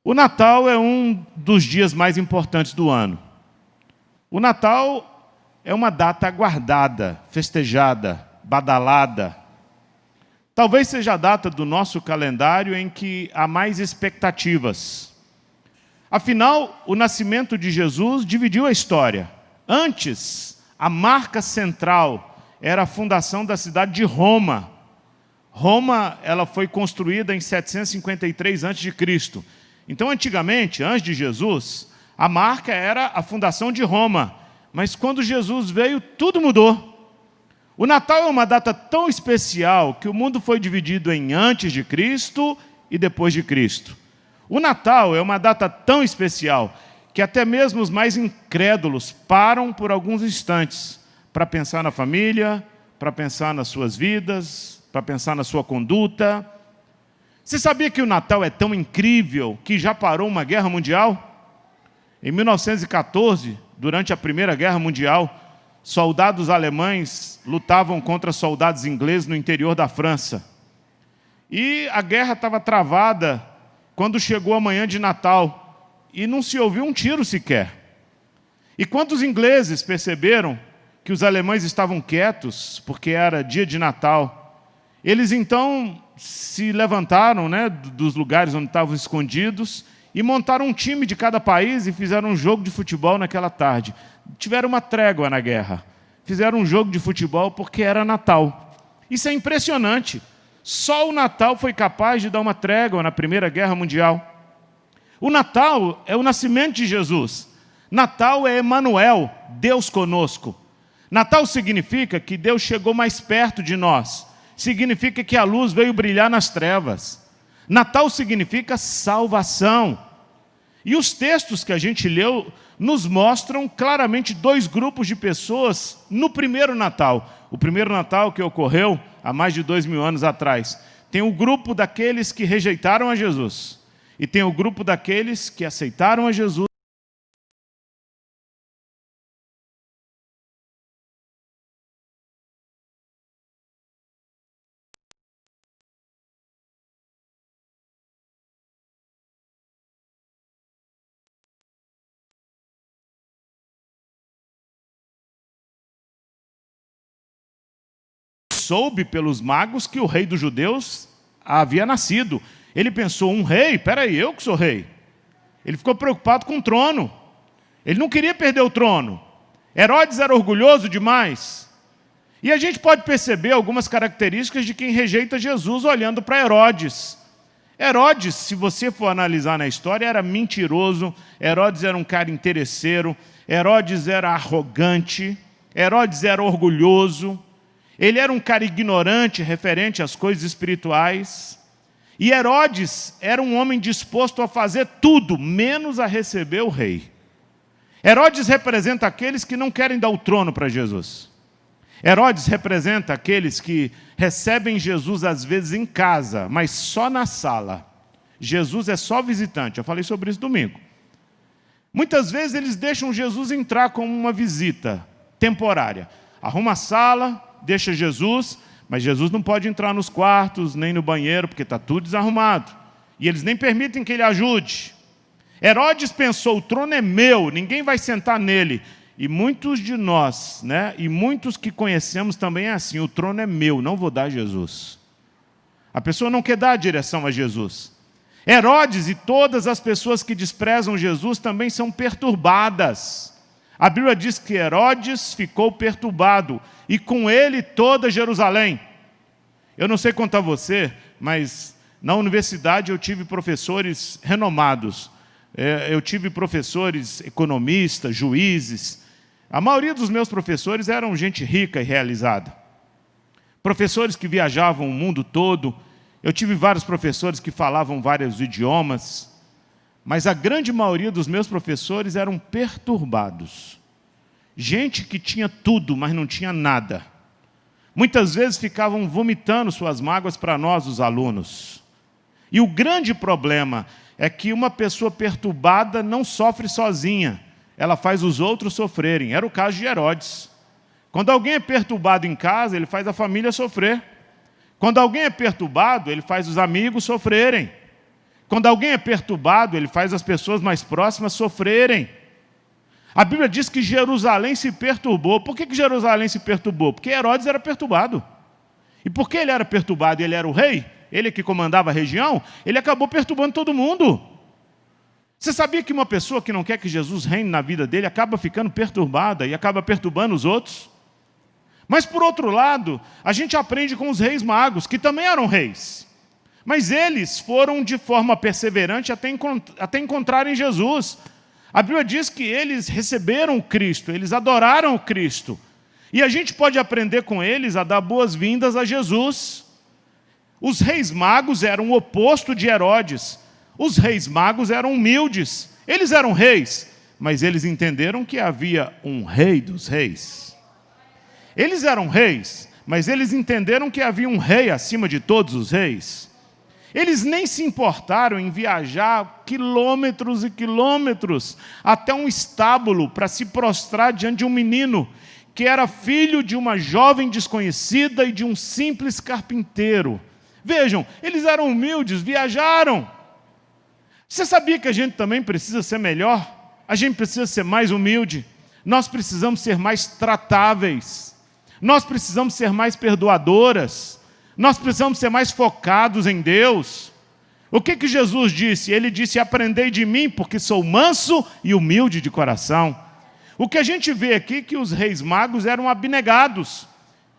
O Natal é um dos dias mais importantes do ano. O Natal é uma data aguardada, festejada, badalada. Talvez seja a data do nosso calendário em que há mais expectativas. Afinal, o nascimento de Jesus dividiu a história. Antes, a marca central era a fundação da cidade de Roma. Roma, ela foi construída em 753 a.C. Então, antigamente, antes de Jesus, a marca era a fundação de Roma. Mas quando Jesus veio, tudo mudou. O Natal é uma data tão especial que o mundo foi dividido em antes de Cristo e depois de Cristo. O Natal é uma data tão especial que até mesmo os mais incrédulos param por alguns instantes para pensar na família, para pensar nas suas vidas, para pensar na sua conduta. Você sabia que o Natal é tão incrível que já parou uma guerra mundial? Em 1914, durante a Primeira Guerra Mundial, soldados alemães lutavam contra soldados ingleses no interior da França. E a guerra estava travada quando chegou a manhã de Natal e não se ouviu um tiro sequer. E quando os ingleses perceberam que os alemães estavam quietos, porque era dia de Natal, eles então se levantaram, dos lugares onde estavam escondidos e montaram um time de cada país e fizeram um jogo de futebol naquela tarde. Tiveram uma trégua na guerra. Fizeram um jogo de futebol porque era Natal. Isso é impressionante. Só o Natal foi capaz de dar uma trégua na Primeira Guerra Mundial. O Natal é o nascimento de Jesus. Natal é Emanuel, Deus conosco. Natal significa que Deus chegou mais perto de nós. Significa que a luz veio brilhar nas trevas. Natal significa salvação. E os textos que a gente leu nos mostram claramente dois grupos de pessoas no primeiro Natal. O primeiro Natal que ocorreu há mais de 2000 anos atrás. Tem o grupo daqueles que rejeitaram a Jesus. E tem o grupo daqueles que aceitaram a Jesus. Soube pelos magos que o rei dos judeus havia nascido. Ele pensou, um rei? Peraí, eu que sou rei. Ele ficou preocupado com o trono. Ele não queria perder o trono. Herodes era orgulhoso demais. E a gente pode perceber algumas características de quem rejeita Jesus olhando para Herodes. Herodes, se você for analisar na história, era mentiroso. Herodes era um cara interesseiro. Herodes era arrogante. Herodes era orgulhoso. Ele era um cara ignorante referente às coisas espirituais. E Herodes era um homem disposto a fazer tudo, menos a receber o rei. Herodes representa aqueles que não querem dar o trono para Jesus. Herodes representa aqueles que recebem Jesus às vezes em casa, mas só na sala. Jesus é só visitante. Eu falei sobre isso domingo. Muitas vezes eles deixam Jesus entrar como uma visita temporária. Arruma a sala, deixa Jesus, mas Jesus não pode entrar nos quartos, nem no banheiro, porque está tudo desarrumado. E eles nem permitem que ele ajude. Herodes pensou, o trono é meu, ninguém vai sentar nele. E muitos de nós, e muitos que conhecemos também é assim, o trono é meu, não vou dar a Jesus. A pessoa não quer dar a direção a Jesus. Herodes e todas as pessoas que desprezam Jesus também são perturbadas. A Bíblia diz que Herodes ficou perturbado, e com ele toda Jerusalém. Eu não sei quanto a você, mas na universidade eu tive professores renomados. Eu tive professores economistas, juízes. A maioria dos meus professores eram gente rica e realizada. Professores que viajavam o mundo todo. Eu tive vários professores que falavam vários idiomas. Mas a grande maioria dos meus professores eram perturbados. Gente que tinha tudo, mas não tinha nada. Muitas vezes ficavam vomitando suas mágoas para nós, os alunos. E o grande problema é que uma pessoa perturbada não sofre sozinha. Ela faz os outros sofrerem. Era o caso de Herodes. Quando alguém é perturbado em casa, ele faz a família sofrer. Quando alguém é perturbado, ele faz os amigos sofrerem. Quando alguém é perturbado, ele faz as pessoas mais próximas sofrerem. A Bíblia diz que Jerusalém se perturbou. Por que Jerusalém se perturbou? Porque Herodes era perturbado. E porque ele era perturbado e ele era o rei, ele que comandava a região, ele acabou perturbando todo mundo. Você sabia que uma pessoa que não quer que Jesus reine na vida dele acaba ficando perturbada e acaba perturbando os outros? Mas, por outro lado, a gente aprende com os reis magos, que também eram reis. Mas eles foram de forma perseverante até encontrarem Jesus. A Bíblia diz que eles receberam o Cristo, eles adoraram o Cristo. E a gente pode aprender com eles a dar boas-vindas a Jesus. Os reis magos eram o oposto de Herodes. Os reis magos eram humildes. Eles eram reis, mas eles entenderam que havia um rei dos reis. Eles eram reis, mas eles entenderam que havia um rei acima de todos os reis. Eles nem se importaram em viajar quilômetros e quilômetros até um estábulo para se prostrar diante de um menino que era filho de uma jovem desconhecida e de um simples carpinteiro. Vejam, eles eram humildes, viajaram. Você sabia que a gente também precisa ser melhor? A gente precisa ser mais humilde. Nós precisamos ser mais tratáveis. Nós precisamos ser mais perdoadoras. Nós precisamos ser mais focados em Deus. O que Jesus disse? Ele disse: aprendei de mim, porque sou manso e humilde de coração. O que a gente vê aqui é que os reis magos eram abnegados.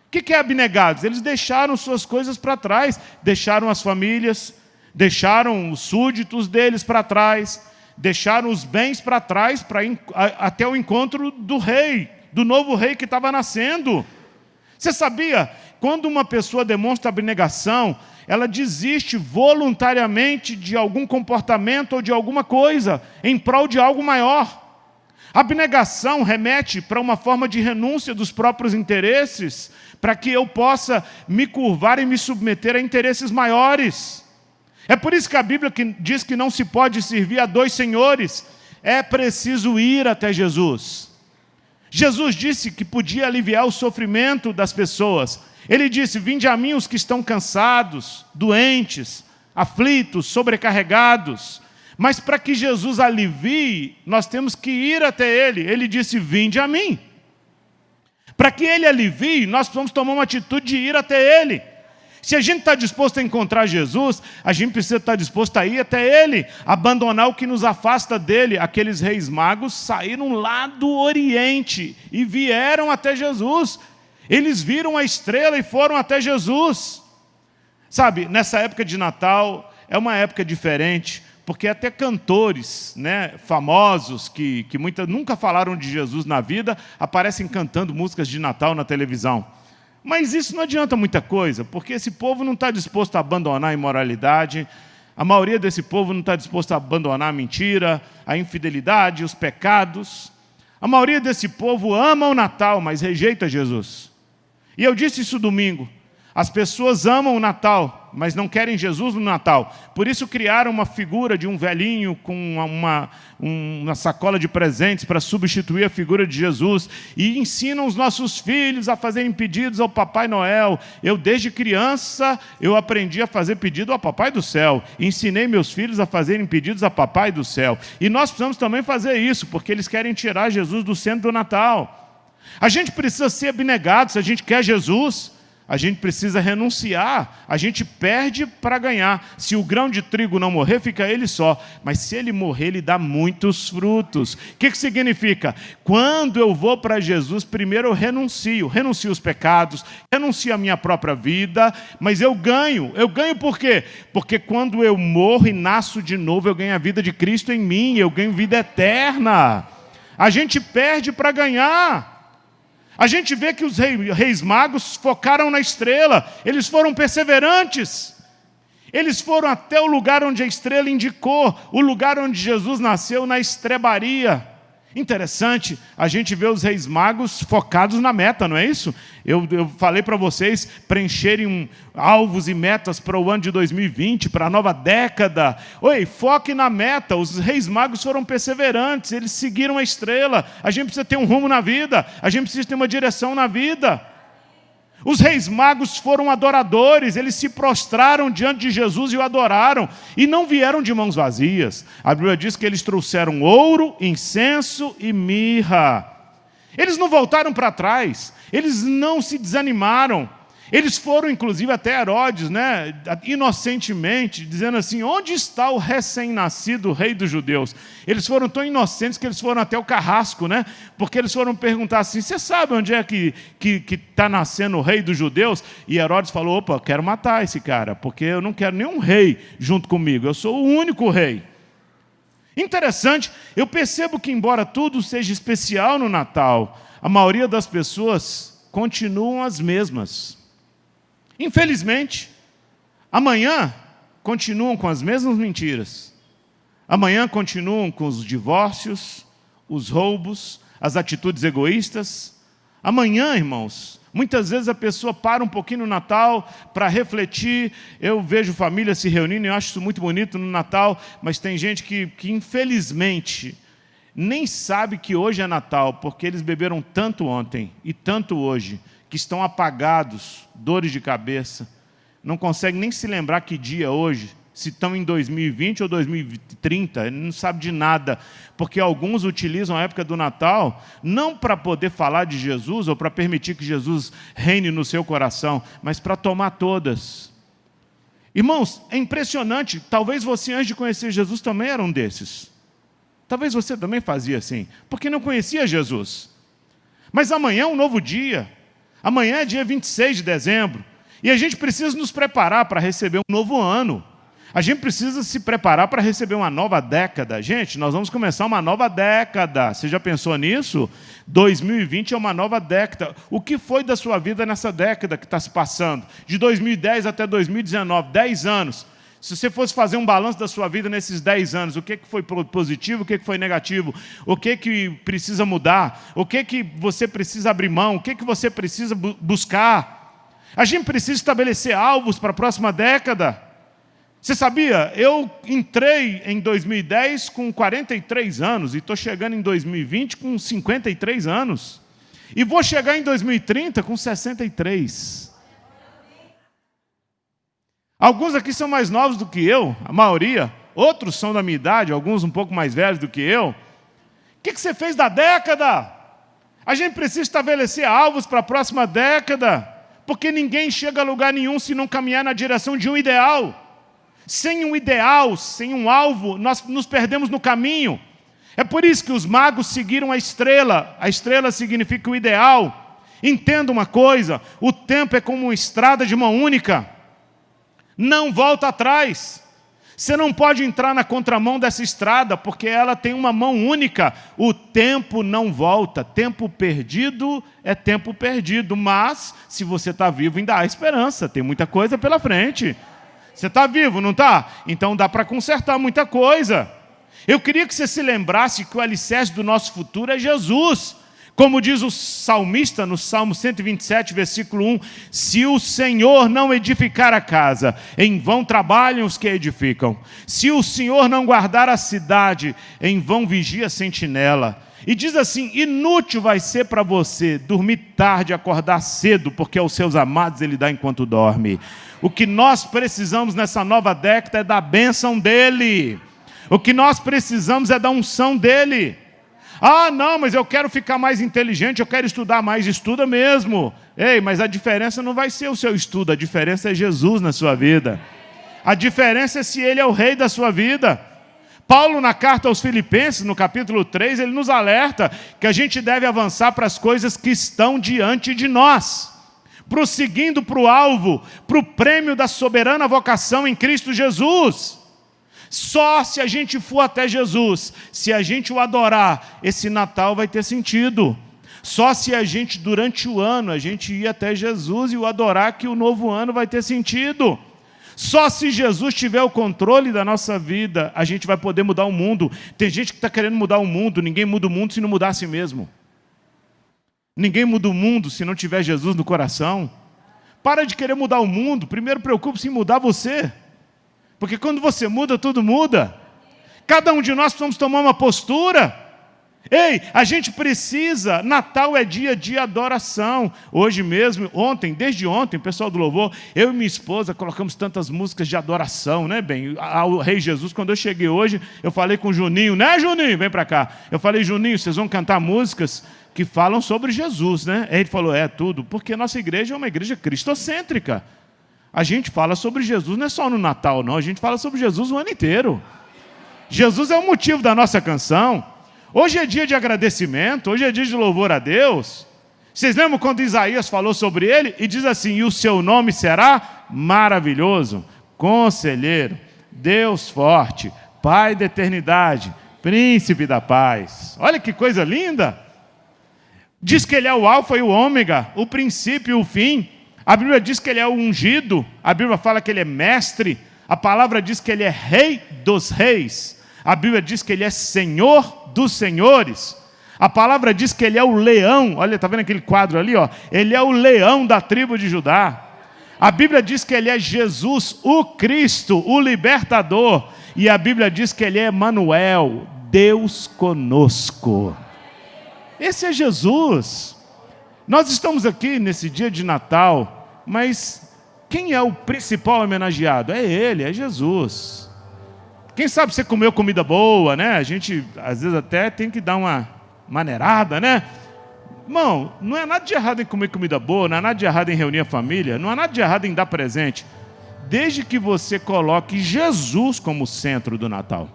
O que é abnegados? Eles deixaram suas coisas para trás, deixaram as famílias, deixaram os súditos deles para trás, deixaram os bens para trás até o encontro do rei, do novo rei que estava nascendo. Você sabia? Quando uma pessoa demonstra abnegação, ela desiste voluntariamente de algum comportamento ou de alguma coisa em prol de algo maior. Abnegação remete para uma forma de renúncia dos próprios interesses, para que eu possa me curvar e me submeter a interesses maiores. É por isso que a Bíblia diz que não se pode servir a dois senhores. É preciso ir até Jesus. Jesus disse que podia aliviar o sofrimento das pessoas. Ele disse: vinde a mim os que estão cansados, doentes, aflitos, sobrecarregados. Mas para que Jesus alivie, nós temos que ir até Ele. Ele disse: vinde a mim. Para que Ele alivie, nós precisamos tomar uma atitude de ir até Ele. Se a gente está disposto a encontrar Jesus, a gente precisa estar disposto a ir até Ele, abandonar o que nos afasta dEle. Aqueles reis magos saíram lá do Oriente e vieram até Jesus. Eles viram a estrela e foram até Jesus. Sabe, nessa época de Natal, é uma época diferente, porque até cantores, famosos, que nunca falaram de Jesus na vida, aparecem cantando músicas de Natal na televisão. Mas isso não adianta muita coisa, porque esse povo não está disposto a abandonar a imoralidade, a maioria desse povo não está disposto a abandonar a mentira, a infidelidade, os pecados. A maioria desse povo ama o Natal, mas rejeita Jesus. E eu disse isso domingo. As pessoas amam o Natal, mas não querem Jesus no Natal. Por isso criaram uma figura de um velhinho com uma sacola de presentes para substituir a figura de Jesus. E ensinam os nossos filhos a fazerem pedidos ao Papai Noel. Eu, desde criança, eu aprendi a fazer pedido ao Papai do Céu. Ensinei meus filhos a fazerem pedidos a Papai do Céu. E nós precisamos também fazer isso, porque eles querem tirar Jesus do centro do Natal. A gente precisa ser abnegado se a gente quer Jesus. A gente precisa renunciar, a gente perde para ganhar. Se o grão de trigo não morrer, fica ele só. Mas se ele morrer, ele dá muitos frutos. O que significa? Quando eu vou para Jesus, primeiro eu renuncio os pecados, renuncio a minha própria vida, mas eu ganho. Eu ganho por quê? Porque quando eu morro e nasço de novo, eu ganho a vida de Cristo em mim, eu ganho vida eterna. A gente perde para ganhar. A gente vê que os reis magos focaram na estrela, eles foram perseverantes. Eles foram até o lugar onde a estrela indicou, o lugar onde Jesus nasceu, na estrebaria. Interessante, a gente vê os reis magos focados na meta, não é isso? Eu falei para vocês preencherem alvos e metas para o ano de 2020, para a nova década. Foque na meta. Os reis magos foram perseverantes, eles seguiram a estrela. A gente precisa ter um rumo na vida, a gente precisa ter uma direção na vida. Os reis magos foram adoradores, eles se prostraram diante de Jesus e o adoraram, e não vieram de mãos vazias. A Bíblia diz que eles trouxeram ouro, incenso e mirra. Eles não voltaram para trás, eles não se desanimaram. Eles foram, inclusive, até Herodes, inocentemente, dizendo assim: onde está o recém-nascido rei dos judeus? Eles foram tão inocentes que eles foram até o carrasco, porque eles foram perguntar assim: você sabe onde é que está nascendo o rei dos judeus? E Herodes falou: opa, eu quero matar esse cara, porque eu não quero nenhum rei junto comigo, eu sou o único rei. Interessante, eu percebo que, embora tudo seja especial no Natal, a maioria das pessoas continuam as mesmas. Infelizmente, amanhã continuam com as mesmas mentiras. Amanhã continuam com os divórcios, os roubos, as atitudes egoístas. Amanhã, irmãos, muitas vezes a pessoa para um pouquinho no Natal para refletir. Eu vejo famílias se reunindo, eu acho isso muito bonito no Natal, mas tem gente que infelizmente nem sabe que hoje é Natal, porque eles beberam tanto ontem e tanto hoje, que estão apagados, dores de cabeça, não conseguem nem se lembrar que dia é hoje, se estão em 2020 ou 2030, não sabe de nada, porque alguns utilizam a época do Natal, não para poder falar de Jesus, ou para permitir que Jesus reine no seu coração, mas para tomar todas. Irmãos, é impressionante, talvez você antes de conhecer Jesus também era um desses. Talvez você também fazia assim, porque não conhecia Jesus. Mas amanhã é um novo dia. Amanhã é dia 26 de dezembro, e a gente precisa nos preparar para receber um novo ano. A gente precisa se preparar para receber uma nova década. Gente, nós vamos começar uma nova década. Você já pensou nisso? 2020 é uma nova década. O que foi da sua vida nessa década que está se passando? De 2010 até 2019, 10 anos. Se você fosse fazer um balanço da sua vida nesses 10 anos, o que foi positivo, o que foi negativo, o que precisa mudar, o que você precisa abrir mão, o que você precisa buscar. A gente precisa estabelecer alvos para a próxima década. Você sabia? Eu entrei em 2010 com 43 anos e estou chegando em 2020 com 53 anos. E vou chegar em 2030 com 63. Alguns aqui são mais novos do que eu, a maioria. Outros são da minha idade, alguns um pouco mais velhos do que eu. O que você fez da década? A gente precisa estabelecer alvos para a próxima década, porque ninguém chega a lugar nenhum se não caminhar na direção de um ideal. Sem um ideal, sem um alvo, nós nos perdemos no caminho. É por isso que os magos seguiram a estrela. A estrela significa o ideal. Entenda uma coisa, o tempo é como uma estrada de mão única. Não volta atrás. Você não pode entrar na contramão dessa estrada, porque ela tem uma mão única. O tempo não volta. Tempo perdido é tempo perdido. Mas, se você está vivo, ainda há esperança. Tem muita coisa pela frente. Você está vivo, não está? Então dá para consertar muita coisa. Eu queria que você se lembrasse que o alicerce do nosso futuro é Jesus. Como diz o salmista no Salmo 127, versículo 1, se o Senhor não edificar a casa, em vão trabalham os que a edificam. Se o Senhor não guardar a cidade, em vão vigia a sentinela. E diz assim, inútil vai ser para você dormir tarde e acordar cedo, porque aos seus amados ele dá enquanto dorme. O que nós precisamos nessa nova década é da bênção dele. O que nós precisamos é da unção dele. Ah, não, mas eu quero ficar mais inteligente, eu quero estudar mais. Estuda mesmo. Ei, mas a diferença não vai ser o seu estudo, a diferença é Jesus na sua vida. A diferença é se ele é o rei da sua vida. Paulo, na carta aos Filipenses, no capítulo 3, ele nos alerta que a gente deve avançar para as coisas que estão diante de nós, prosseguindo para o alvo, para o prêmio da soberana vocação em Cristo Jesus. Só se a gente for até Jesus, se a gente o adorar, esse Natal vai ter sentido. Só se a gente, durante o ano, a gente ir até Jesus e o adorar, que o novo ano vai ter sentido. Só se Jesus tiver o controle da nossa vida, a gente vai poder mudar o mundo. Tem gente que está querendo mudar o mundo, ninguém muda o mundo se não mudar a si mesmo. Ninguém muda o mundo se não tiver Jesus no coração. Para de querer mudar o mundo, primeiro preocupe-se em mudar você. Porque quando você muda, tudo muda. Cada um de nós precisamos tomar uma postura. Ei, a gente precisa, Natal é dia de adoração. Hoje mesmo, desde ontem, o pessoal do louvor, eu e minha esposa colocamos tantas músicas de adoração, né, bem, ao Rei Jesus. Quando eu cheguei hoje, eu falei com o Juninho, né, Juninho, vem para cá. Eu falei, Juninho, vocês vão cantar músicas que falam sobre Jesus, né? Aí ele falou, tudo, porque nossa igreja é uma igreja cristocêntrica. A gente fala sobre Jesus não é só no Natal, não, a gente fala sobre Jesus o ano inteiro. Jesus é o motivo da nossa canção. Hoje é dia de agradecimento, hoje é dia de louvor a Deus. Vocês lembram quando Isaías falou sobre ele? E diz assim, e o seu nome será maravilhoso, conselheiro, Deus forte, Pai da eternidade, príncipe da paz. Olha que coisa linda! Diz que ele é o alfa e o ômega, o princípio e o fim. A Bíblia diz que ele é o ungido, a Bíblia fala que ele é mestre, a palavra diz que ele é rei dos reis, a Bíblia diz que ele é senhor dos senhores. A palavra diz que ele é o leão. Olha, está vendo aquele quadro ali? Ó? Ele é o leão da tribo de Judá. A Bíblia diz que ele é Jesus, o Cristo, o libertador. E a Bíblia diz que ele é Emanuel, Deus conosco. Esse é Jesus. Nós estamos aqui nesse dia de Natal, mas quem é o principal homenageado? É ele, é Jesus. Quem sabe você comeu comida boa, né? A gente, às vezes, até tem que dar uma maneirada, né? Irmão, não é nada de errado em comer comida boa, não é nada de errado em reunir a família, não é nada de errado em dar presente, desde que você coloque Jesus como centro do Natal.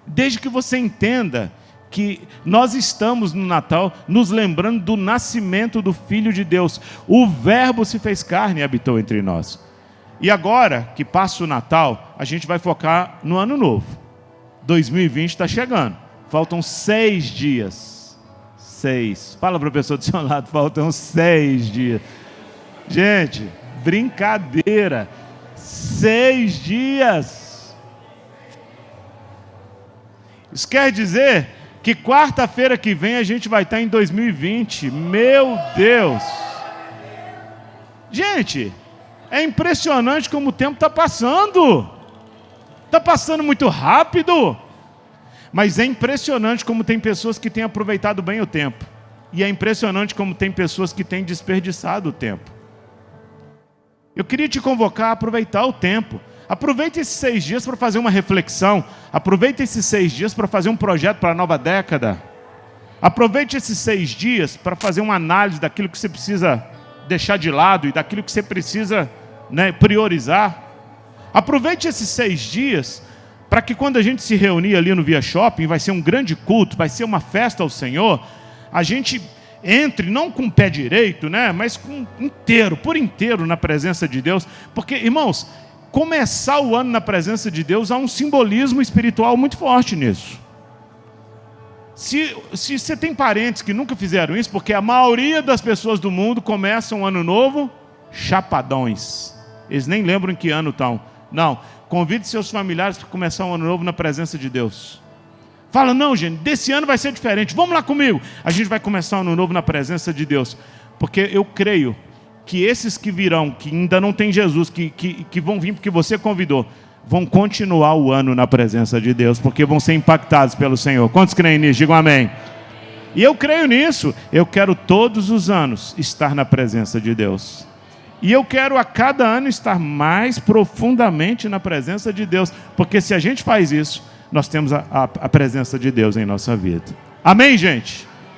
Desde que você entenda que nós estamos no Natal nos lembrando do nascimento do Filho de Deus. O Verbo se fez carne e habitou entre nós. E agora que passa o Natal, a gente vai focar no Ano Novo. 2020 está chegando. Faltam 6 dias. 6. Fala para a pessoa do seu lado, faltam 6 dias. Gente, brincadeira. 6 dias. Isso quer dizer que quarta-feira que vem a gente vai estar em 2020. Meu Deus! Gente, é impressionante como o tempo está passando. Está passando muito rápido. Mas é impressionante como tem pessoas que têm aproveitado bem o tempo. E é impressionante como tem pessoas que têm desperdiçado o tempo. Eu queria te convocar a aproveitar o tempo. Aproveite esses 6 dias para fazer uma reflexão. Aproveite esses 6 dias para fazer um projeto para a nova década. Aproveite esses 6 dias para fazer uma análise daquilo que você precisa deixar de lado e daquilo que você precisa, priorizar. Aproveite esses 6 dias para que quando a gente se reunir ali no Via Shopping, vai ser um grande culto, vai ser uma festa ao Senhor, a gente entre, não com o pé direito, mas por inteiro na presença de Deus. Porque, irmãos, começar o ano na presença de Deus, há um simbolismo espiritual muito forte nisso. Se você tem parentes que nunca fizeram isso, porque a maioria das pessoas do mundo começam o ano novo chapadões. Eles nem lembram em que ano estão. Não, convide seus familiares para começar o ano novo na presença de Deus. Fala, não, gente, desse ano vai ser diferente. Vamos lá comigo. A gente vai começar o ano novo na presença de Deus. Porque eu creio que esses que virão, que ainda não tem Jesus, que vão vir porque você convidou, vão continuar o ano na presença de Deus, porque vão ser impactados pelo Senhor. Quantos creem nisso? Digam amém. E eu creio nisso. Eu quero todos os anos estar na presença de Deus. E eu quero a cada ano estar mais profundamente na presença de Deus, porque se a gente faz isso, nós temos a presença de Deus em nossa vida. Amém, gente?